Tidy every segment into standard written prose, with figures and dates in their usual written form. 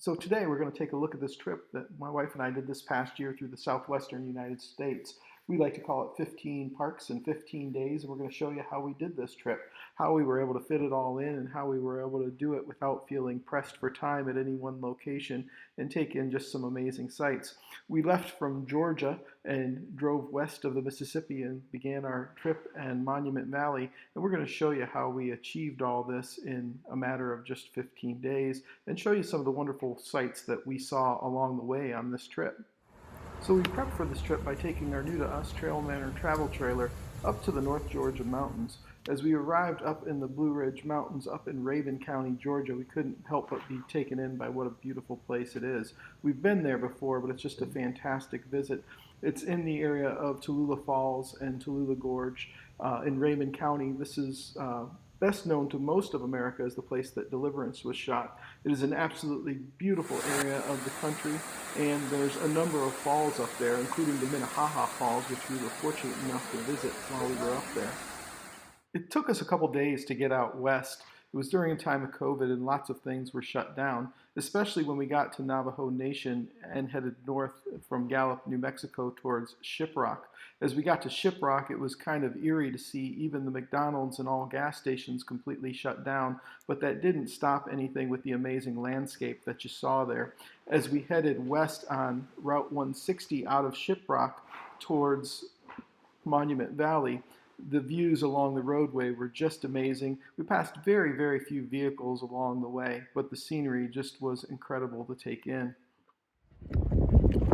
So today we're going to take a look at this trip that my wife and I did this past year through the southwestern United States. We like to call it 15 parks in 15 days, and we're going to show you how we did this trip, how we were able to fit it all in, and how we were able to do it without feeling pressed for time at any one location and take in just some amazing sights. We left from Georgia and drove west of the Mississippi and began our trip in Monument Valley, and we're going to show you how we achieved all this in a matter of just 15 days and show you some of the wonderful sights that we saw along the way on this trip. So we prepped for this trip by taking our new-to-us Trail Manor travel trailer up to the North Georgia mountains. As we arrived up in the Blue Ridge Mountains up in Raven County, Georgia, we couldn't help but be taken in by what a beautiful place it is. We've been there before, but it's just a fantastic visit. It's in the area of Tallulah Falls and Tallulah Gorge in Raven County. This is best known to most of America as the place that Deliverance was shot. It is an absolutely beautiful area of the country, and there's a number of falls up there, including the Minnehaha Falls, which we were fortunate enough to visit while we were up there. It took us a couple days to get out west. It was during a time of COVID and lots of things were shut down, especially when we got to Navajo Nation and headed north from Gallup, New Mexico towards Shiprock. As we got to Shiprock, it was kind of eerie to see even the McDonald's and all gas stations completely shut down, but that didn't stop anything with the amazing landscape that you saw there. As we headed west on Route 160 out of Shiprock towards Monument Valley, the views along the roadway were just amazing. We passed very, very few vehicles along the way, but the scenery just was incredible to take in.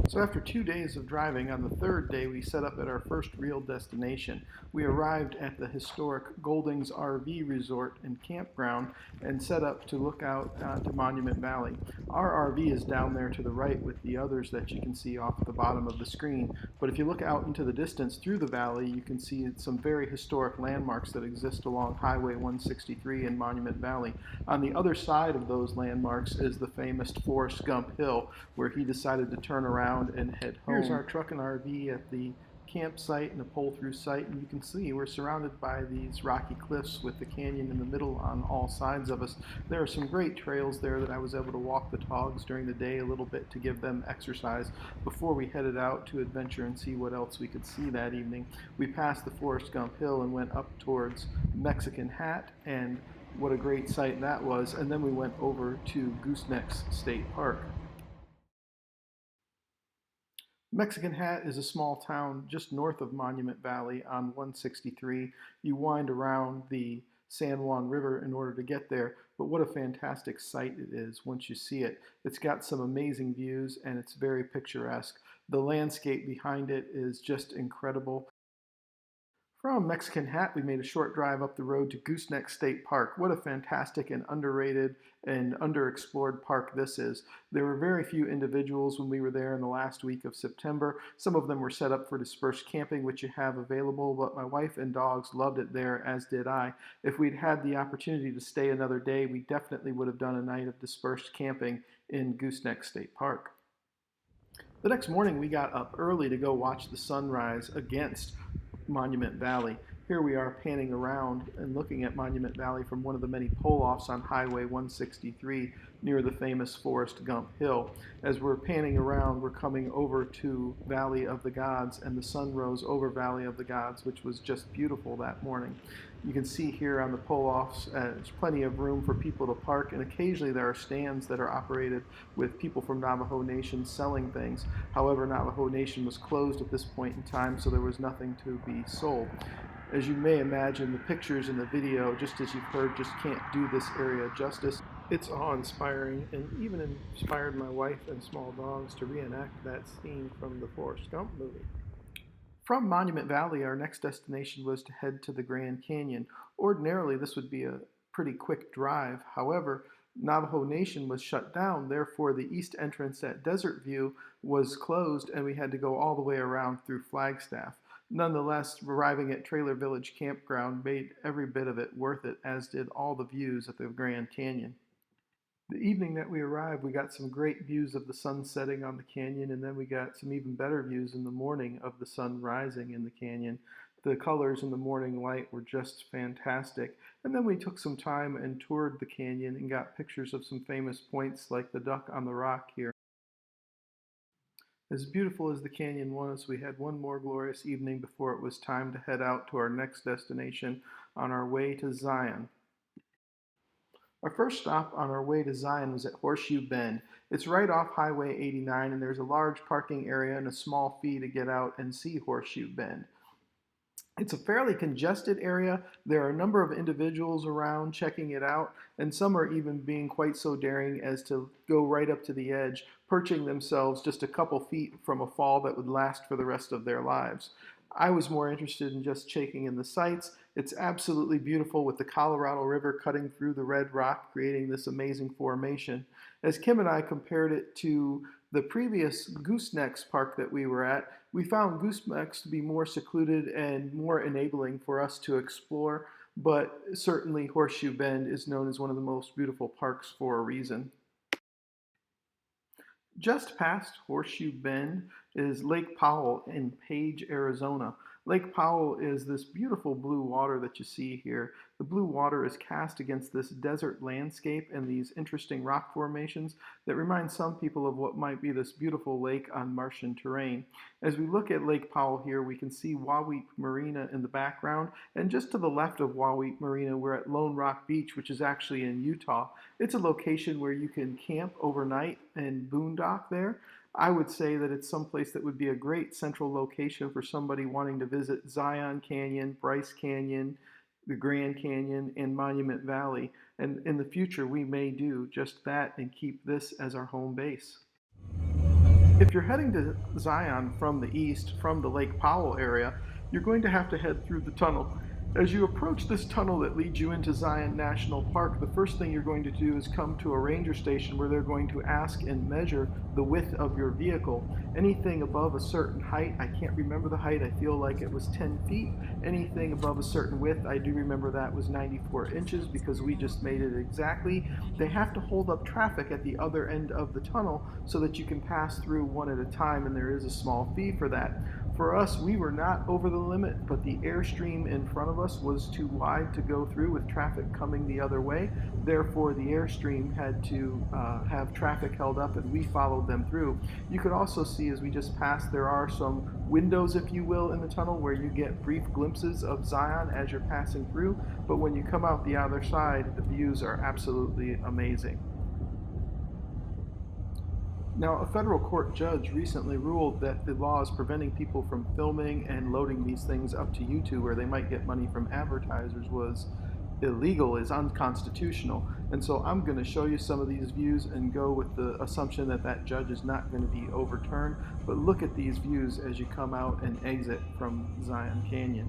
So after 2 days of driving, on the third day we set up at our first real destination. We arrived at the historic Goldings Rv Resort and Campground and set up to look out onto Monument Valley. Our RV is down there to the right with the others that you can see off the bottom of the screen, but if you look out into the distance through the valley, you can see some very historic landmarks that exist along Highway 163 in Monument Valley. On the other side of those landmarks is the famous Forrest Gump Hill, where he decided to turn around and head home. Here's our truck and RV at the campsite and a pull-through site, and you can see we're surrounded by these rocky cliffs with the canyon in the middle on all sides of us. There are some great trails there that I was able to walk the dogs during the day a little bit to give them exercise before we headed out to adventure and see what else we could see that evening. We passed the Forrest Gump Hill and went up towards Mexican Hat, and what a great sight that was, and then we went over to Goosenecks State Park. Mexican Hat is a small town just north of Monument Valley on 163. You wind around the San Juan River in order to get there, but what a fantastic sight it is once you see it. It's got some amazing views and it's very picturesque. The landscape behind it is just incredible. From Mexican Hat, we made a short drive up the road to Goosenecks State Park. What a fantastic and underrated and underexplored park this is. There were very few individuals when we were there in the last week of September. Some of them were set up for dispersed camping, which you have available, but my wife and dogs loved it there, as did I. If we'd had the opportunity to stay another day, we definitely would have done a night of dispersed camping in Goosenecks State Park. The next morning, we got up early to go watch the sunrise against Monument Valley. Here we are panning around and looking at Monument Valley from one of the many pull-offs on Highway 163 near the famous Forrest Gump Hill. As we're panning around, we're coming over to Valley of the Gods, and the sun rose over Valley of the Gods, which was just beautiful that morning. You can see here on the pull-offs, there's plenty of room for people to park, and occasionally there are stands that are operated with people from Navajo Nation selling things. However, Navajo Nation was closed at this point in time, so there was nothing to be sold. As you may imagine, the pictures in the video, just as you've heard, just can't do this area justice. It's awe-inspiring and even inspired my wife and small dogs to reenact that scene from the Forrest Gump movie. From Monument Valley, our next destination was to head to the Grand Canyon. Ordinarily, this would be a pretty quick drive. However, Navajo Nation was shut down, therefore the east entrance at Desert View was closed and we had to go all the way around through Flagstaff. Nonetheless, arriving at Trailer Village Campground made every bit of it worth it, as did all the views at the Grand Canyon. The evening that we arrived, we got some great views of the sun setting on the canyon, and then we got some even better views in the morning of the sun rising in the canyon. The colors in the morning light were just fantastic. And then we took some time and toured the canyon and got pictures of some famous points like the Duck on the Rock here. As beautiful as the canyon was, we had one more glorious evening before it was time to head out to our next destination on our way to Zion. Our first stop on our way to Zion was at Horseshoe Bend. It's right off Highway 89, and there's a large parking area and a small fee to get out and see Horseshoe Bend. It's a fairly congested area. There are a number of individuals around checking it out, and some are even being quite so daring as to go right up to the edge, perching themselves just a couple feet from a fall that would last for the rest of their lives. I was more interested in just taking in the sights. It's absolutely beautiful with the Colorado River cutting through the red rock, creating this amazing formation. As Kim and I compared it to the previous Goosenecks park that we were at, we found Goosenecks to be more secluded and more enabling for us to explore, but certainly Horseshoe Bend is known as one of the most beautiful parks for a reason. Just past Horseshoe Bend is Lake Powell in Page, Arizona. Lake Powell is this beautiful blue water that you see here. The blue water is cast against this desert landscape and these interesting rock formations that remind some people of what might be this beautiful lake on Martian terrain. As we look at Lake Powell here, we can see Hwy-24 Marina in the background, and just to the left of Hwy-24 Marina, we're at Lone Rock Beach, which is actually in Utah. It's a location where you can camp overnight and boondock there. I would say that it's someplace that would be a great central location for somebody wanting to visit Zion Canyon, Bryce Canyon, the Grand Canyon, and Monument Valley. And in the future, we may do just that and keep this as our home base. If you're heading to Zion from the east, from the Lake Powell area, you're going to have to head through the tunnel. As you approach this tunnel that leads you into Zion National Park, the first thing you're going to do is come to a ranger station where they're going to ask and measure the width of your vehicle. Anything above a certain height, I can't remember the height, I feel like it was 10 feet. Anything above a certain width, I do remember that was 94 inches because we just made it exactly. They have to hold up traffic at the other end of the tunnel so that you can pass through one at a time, and there is a small fee for that. For us, we were not over the limit, but the airstream in front of us was too wide to go through with traffic coming the other way. Therefore, the airstream had to have traffic held up, and we followed them through. You could also see as we just passed, there are some windows, if you will, in the tunnel where you get brief glimpses of Zion as you're passing through, but when you come out the other side, the views are absolutely amazing. Now, a federal court judge recently ruled that the laws preventing people from filming and loading these things up to YouTube where they might get money from advertisers was illegal, is unconstitutional. And so I'm going to show you some of these views and go with the assumption that that judge is not going to be overturned. But look at these views as you come out and exit from Zion Canyon.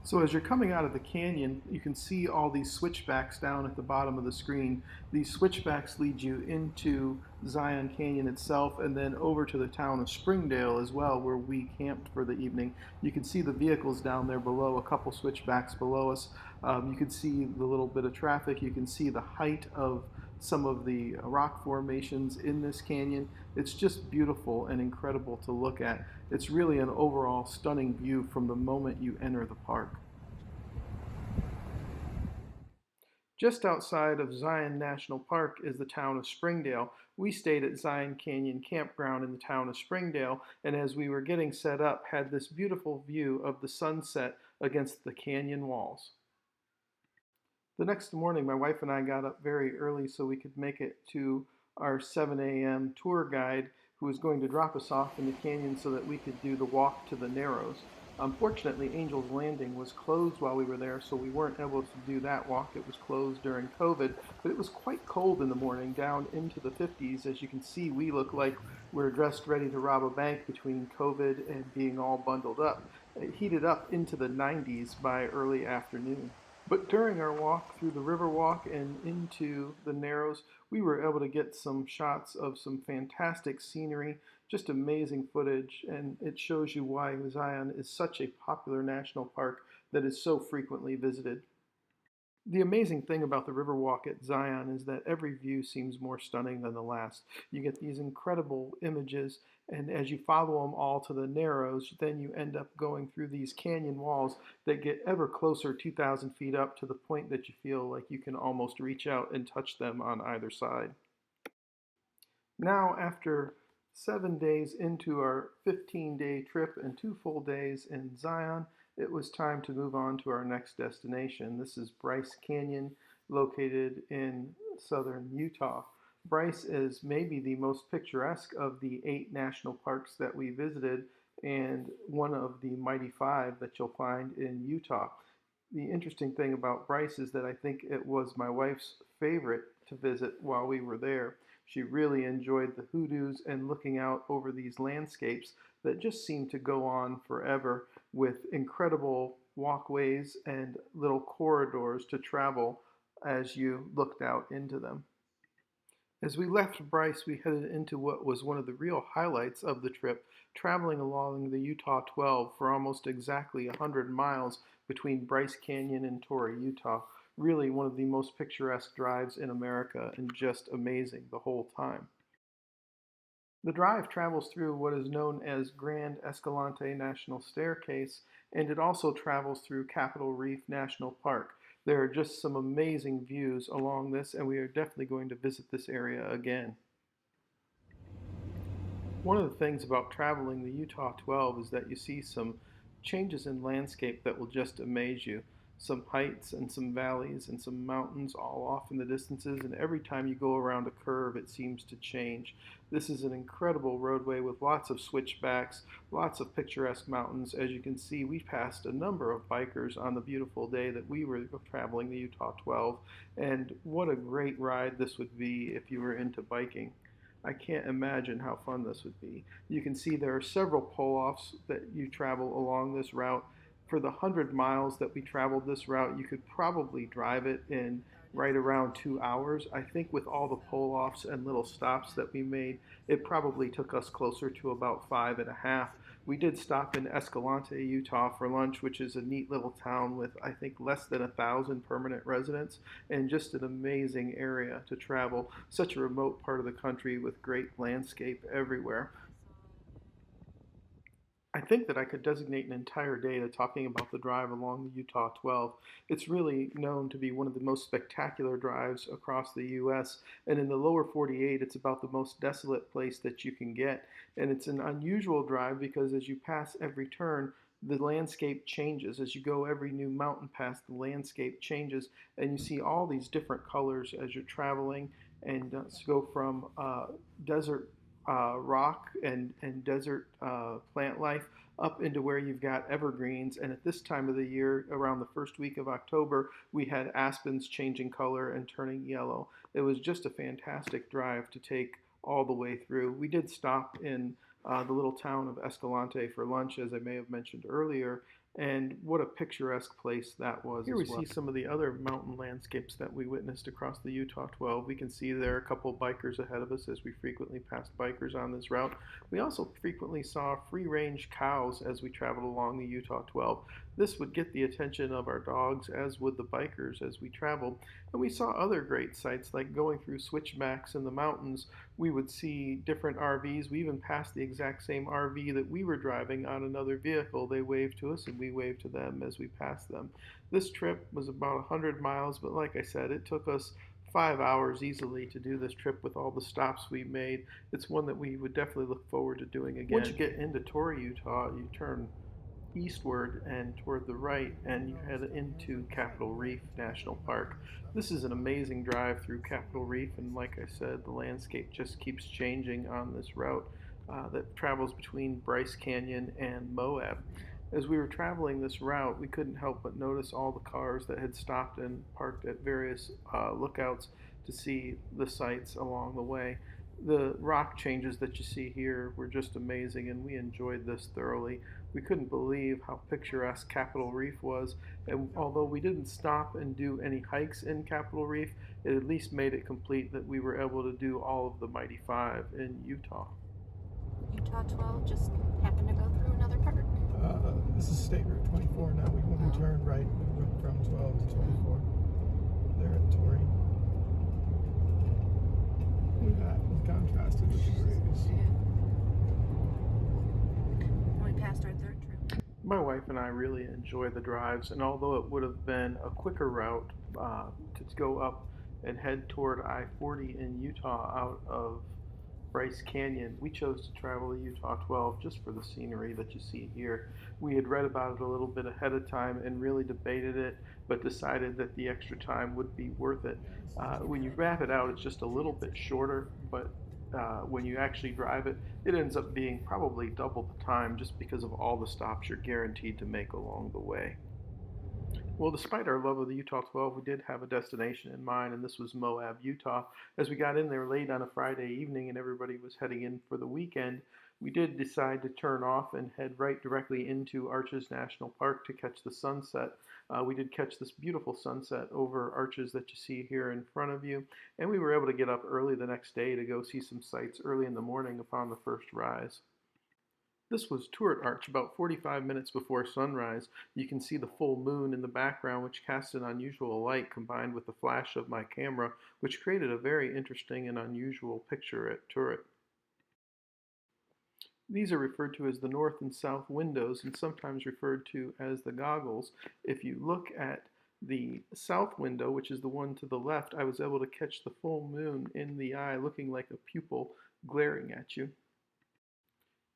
So as you're coming out of the canyon, you can see all these switchbacks down at the bottom of the screen. These switchbacks lead you into Zion Canyon itself and then over to the town of Springdale as well, where we camped for the evening. You can see the vehicles down there below, a couple switchbacks below us. You can see the little bit of traffic. You can see the height of some of the rock formations in this canyon. It's just beautiful and incredible to look at. It's really an overall stunning view from the moment you enter the park. Just outside of Zion National Park is the town of Springdale. We stayed at Zion Canyon Campground in the town of Springdale, and as we were getting set up, had this beautiful view of the sunset against the canyon walls. The next morning, my wife and I got up very early so we could make it to our 7 a.m. tour guide who was going to drop us off in the canyon so that we could do the walk to the Narrows. Unfortunately, Angel's Landing was closed while we were there, so we weren't able to do that walk. It was closed during COVID, but it was quite cold in the morning, down into the 50s. As you can see, we look like we're dressed ready to rob a bank between COVID and being all bundled up. It heated up into the 90s by early afternoon. But during our walk through the Riverwalk and into the Narrows, we were able to get some shots of some fantastic scenery, just amazing footage, and it shows you why Zion is such a popular national park that is so frequently visited. The amazing thing about the Riverwalk at Zion is that every view seems more stunning than the last. You get these incredible images, and as you follow them all to the Narrows, then you end up going through these canyon walls that get ever closer, 2,000 feet up, to the point that you feel like you can almost reach out and touch them on either side. Now, after 7 days into our 15-day trip and 2 full days in Zion, it was time to move on to our next destination. This is Bryce Canyon, located in southern Utah. Bryce is maybe the most picturesque of the 8 national parks that we visited, and one of the mighty 5 that you'll find in Utah. The interesting thing about Bryce is that I think it was my wife's favorite to visit while we were there. She really enjoyed the hoodoos and looking out over these landscapes that just seemed to go on forever, with incredible walkways and little corridors to travel as you looked out into them. As we left Bryce, we headed into what was one of the real highlights of the trip, traveling along the Utah 12 for almost exactly 100 miles between Bryce Canyon and Torrey, Utah. Really one of the most picturesque drives in America, and just amazing the whole time. The drive travels through what is known as Grand Escalante National Staircase, and it also travels through Capitol Reef National Park. There are just some amazing views along this, and we are definitely going to visit this area again. One of the things about traveling the Utah 12 is that you see some changes in landscape that will just amaze you. Some heights and some valleys and some mountains all off in the distances, and every time you go around a curve it seems to change. This is an incredible roadway with lots of switchbacks, lots of picturesque mountains. As you can see, we passed a number of bikers on the beautiful day that we were traveling the Utah 12, and what a great ride this would be if you were into biking. I can't imagine how fun this would be. You can see there are several pull-offs that you travel along this route. For the 100 miles that we traveled this route, you could probably drive it in right around 2 hours. I think with all the pull-offs and little stops that we made, it probably took us closer to about 5.5. We did stop in Escalante, Utah for lunch, which is a neat little town with, I think, less than 1,000 permanent residents, and just an amazing area to travel. Such a remote part of the country with great landscape everywhere. I think that I could designate an entire day to talking about the drive along the Utah 12. It's really known to be one of the most spectacular drives across the U.S., and in the lower 48, it's about the most desolate place that you can get. And it's an unusual drive because as you pass every turn, the landscape changes. As you go every new mountain pass, the landscape changes, and you see all these different colors as you're traveling, and go from desert rock and desert plant life up into where you've got evergreens. And at this time of the year, around the first week of October, we had aspens changing color and turning yellow. It was just a fantastic drive to take all the way through. We did stop in the little town of Escalante for lunch, as I may have mentioned earlier, and what a picturesque place that was. Here we see some of the other mountain landscapes that we witnessed across the Utah 12. We can see there are a couple bikers ahead of us as we frequently passed bikers on this route. We also frequently saw free-range cows as we traveled along the Utah 12. This would get the attention of our dogs, as would the bikers as we traveled. And we saw other great sights, like going through switchbacks in the mountains. We would see different RVs. We even passed the exact same RV that we were driving on another vehicle. They waved to us and we waved to them as we passed them. This trip was about 100 miles, but like I said, it took us 5 hours easily to do this trip with all the stops we made. It's one that we would definitely look forward to doing again. Once you get into Torrey, Utah, you turn eastward and toward the right, and you head into Capitol Reef National Park. This is an amazing drive through Capitol Reef, and like I said, the landscape just keeps changing on this route that travels between Bryce Canyon and Moab. As we were traveling this route, we couldn't help but notice all the cars that had stopped and parked at various lookouts to see the sights along the way. The rock changes that you see here were just amazing, and we enjoyed this thoroughly. We couldn't believe how picturesque Capitol Reef was, and although we didn't stop and do any hikes in Capitol Reef, it at least made it complete that we were able to do all of the Mighty Five in Utah. Utah 12 just happened to go through another park. This is State Route 24 now. We want to turn right. We went from 12 to 24. there at Torrey. Look at that, with contrasted with the grays. We passed our third trip. My wife and I really enjoy the drives, and although it would have been a quicker route to go up and head toward I-40 in Utah out of Bryce Canyon, we chose to travel the Utah 12 just for the scenery that you see here. We had read about it a little bit ahead of time and really debated it, but decided that the extra time would be worth it. When you map it out, it's just a little bit shorter, but when you actually drive it, it ends up being probably double the time just because of all the stops you're guaranteed to make along the way. Well, despite our love of the Utah 12, we did have a destination in mind, and this was Moab, Utah. As we got in there late on a Friday evening and everybody was heading in for the weekend, we did decide to turn off and head right directly into Arches National Park to catch the sunset. We did catch this beautiful sunset over Arches that you see here in front of you, and we were able to get up early the next day to go see some sights early in the morning upon the first rise. This was Turret Arch about 45 minutes before sunrise. You can see the full moon in the background, which cast an unusual light combined with the flash of my camera, which created a very interesting and unusual picture at Turret. These are referred to as the north and south windows and sometimes referred to as the goggles. If you look at the south window, which is the one to the left, I was able to catch the full moon in the eye looking like a pupil glaring at you.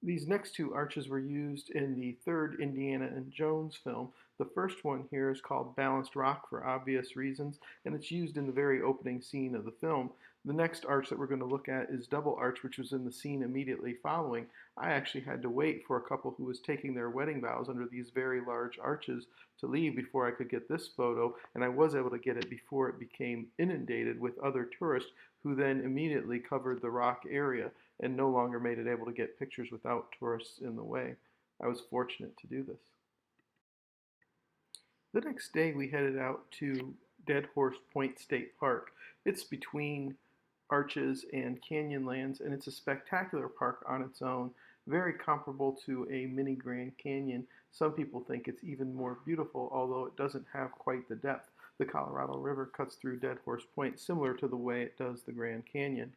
These next two arches were used in the third Indiana and Jones film. The first one here is called Balanced Rock for obvious reasons, and it's used in the very opening scene of the film. The next arch that we're going to look at is Double Arch, which was in the scene immediately following. I actually had to wait for a couple who was taking their wedding vows under these very large arches to leave before I could get this photo, and I was able to get it before it became inundated with other tourists who then immediately covered the rock area and no longer made it able to get pictures without tourists in the way. I was fortunate to do this. The next day we headed out to Dead Horse Point State Park. It's between Arches and Canyonlands, and it's a spectacular park on its own, very comparable to a mini Grand Canyon. Some people think it's even more beautiful, although it doesn't have quite the depth. The Colorado River cuts through Dead Horse Point similar to the way it does the Grand Canyon.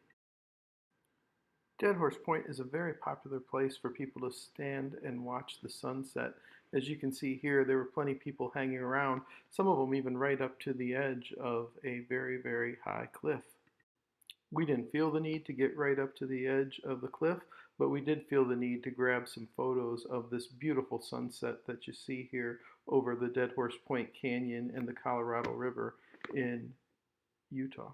Dead Horse Point is a very popular place for people to stand and watch the sunset. As you can see here, there were plenty of people hanging around, some of them even right up to the edge of a very, very high cliff. We didn't feel the need to get right up to the edge of the cliff, but we did feel the need to grab some photos of this beautiful sunset that you see here over the Dead Horse Point Canyon and the Colorado River in Utah.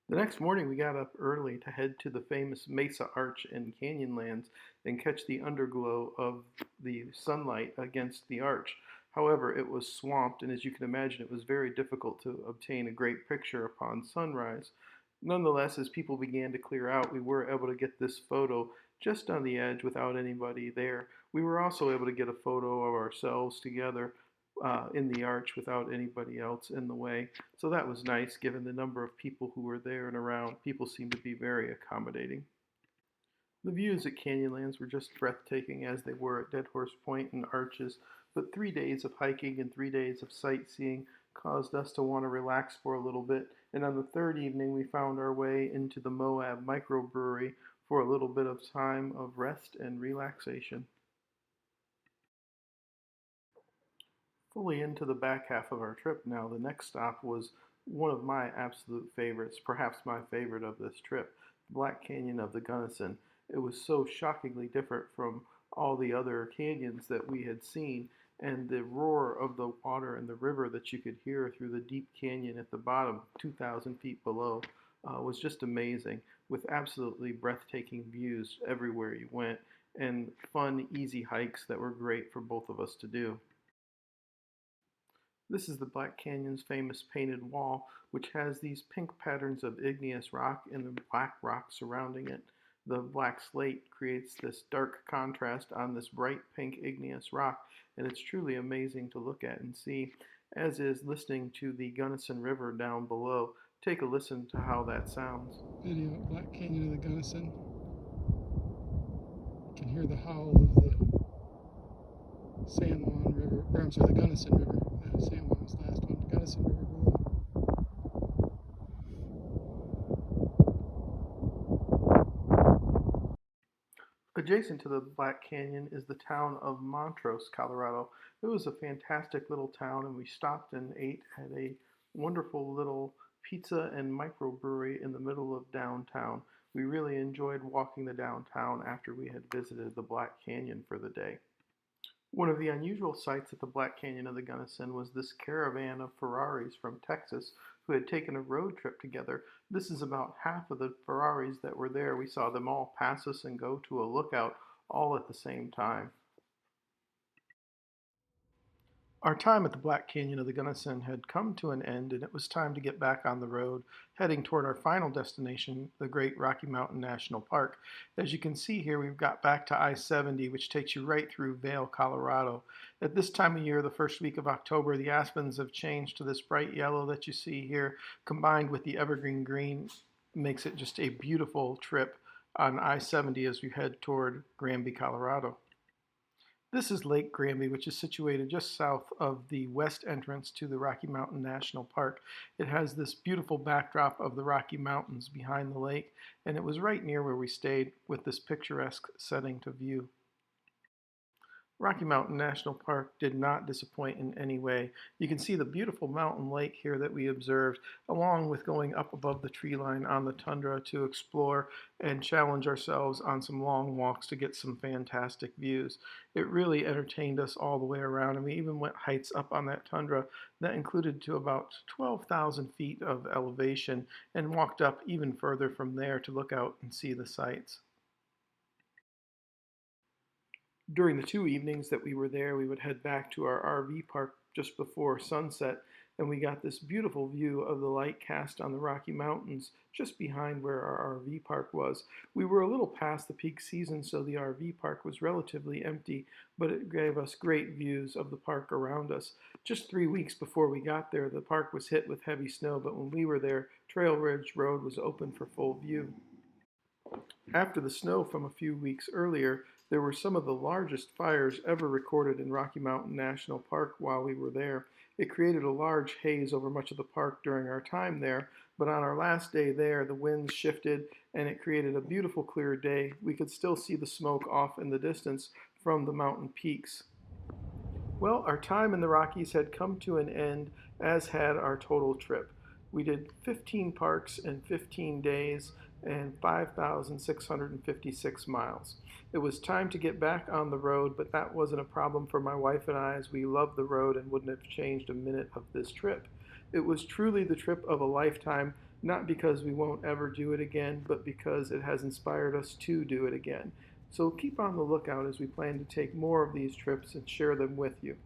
The next morning we got up early to head to the famous Mesa Arch in Canyonlands and catch the underglow of the sunlight against the arch. However, it was swamped, and as you can imagine, it was very difficult to obtain a great picture upon sunrise. Nonetheless, as people began to clear out, we were able to get this photo just on the edge without anybody there. We were also able to get a photo of ourselves together in the arch without anybody else in the way. So that was nice given the number of people who were there and around. People seemed to be very accommodating. The views at Canyonlands were just breathtaking as they were at Dead Horse Point and Arches, but 3 days of hiking and 3 days of sightseeing caused us to want to relax for a little bit, and on the third evening we found our way into the Moab microbrewery for a little bit of time of rest and relaxation. Fully into the back half of our trip now, the next stop was one of my absolute favorites, perhaps my favorite of this trip, the Black Canyon of the Gunnison. It was so shockingly different from all the other canyons that we had seen, and the roar of the water and the river that you could hear through the deep canyon at the bottom, 2,000 feet below, was just amazing, with absolutely breathtaking views everywhere you went, and fun, easy hikes that were great for both of us to do. This is the Black Canyon's famous painted wall, which has these pink patterns of igneous rock and the black rock surrounding it. The black slate creates this dark contrast on this bright pink igneous rock, and it's truly amazing to look at and see, as is listening to the Gunnison River down below. Take a listen to how that sounds. Video at Black Canyon of the Gunnison. You can hear the howl of the San Juan River, or I'm sorry, the Gunnison River. San Juan was the last one. Gunnison River below. Adjacent to the Black Canyon is the town of Montrose, Colorado. It was a fantastic little town, and we stopped and ate at a wonderful little pizza and microbrewery in the middle of downtown. We really enjoyed walking the downtown after we had visited the Black Canyon for the day. One of the unusual sights at the Black Canyon of the Gunnison was this caravan of Ferraris from Texas who had taken a road trip together. This is about half of the Ferraris that were there. We saw them all pass us and go to a lookout all at the same time. Our time at the Black Canyon of the Gunnison had come to an end, and it was time to get back on the road, heading toward our final destination, the Great Rocky Mountain National Park. As you can see here, we've got back to I-70, which takes you right through Vail, Colorado. At this time of year, the first week of October, the aspens have changed to this bright yellow that you see here, combined with the evergreen green, makes it just a beautiful trip on I-70 as we head toward Granby, Colorado. This is Lake Granby, which is situated just south of the west entrance to the Rocky Mountain National Park. It has this beautiful backdrop of the Rocky Mountains behind the lake, and it was right near where we stayed with this picturesque setting to view. Rocky Mountain National Park did not disappoint in any way. You can see the beautiful mountain lake here that we observed, along with going up above the tree line on the tundra to explore and challenge ourselves on some long walks to get some fantastic views. It really entertained us all the way around, and we even went heights up on that tundra that included to about 12,000 feet of elevation, and walked up even further from there to look out and see the sights. During the 2 evenings that we were there, we would head back to our RV park just before sunset, and we got this beautiful view of the light cast on the Rocky Mountains just behind where our RV park was. We were a little past the peak season, so the RV park was relatively empty, but it gave us great views of the park around us. Just 3 weeks before we got there, the park was hit with heavy snow, but when we were there, Trail Ridge Road was open for full view. After the snow from a few weeks earlier, there were some of the largest fires ever recorded in Rocky Mountain National Park while we were there. It created a large haze over much of the park during our time there, but on our last day there, the winds shifted and it created a beautiful clear day. We could still see the smoke off in the distance from the mountain peaks. Well, our time in the Rockies had come to an end, as had our total trip. We did 15 parks in 15 days and 5,656 miles. It was time to get back on the road, but that wasn't a problem for my wife and I, as we loved the road and wouldn't have changed a minute of this trip. It was truly the trip of a lifetime, not because we won't ever do it again, but because it has inspired us to do it again. So keep on the lookout as we plan to take more of these trips and share them with you.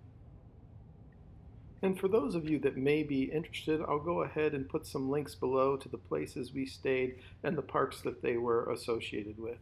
And for those of you that may be interested, I'll go ahead and put some links below to the places we stayed and the parks that they were associated with.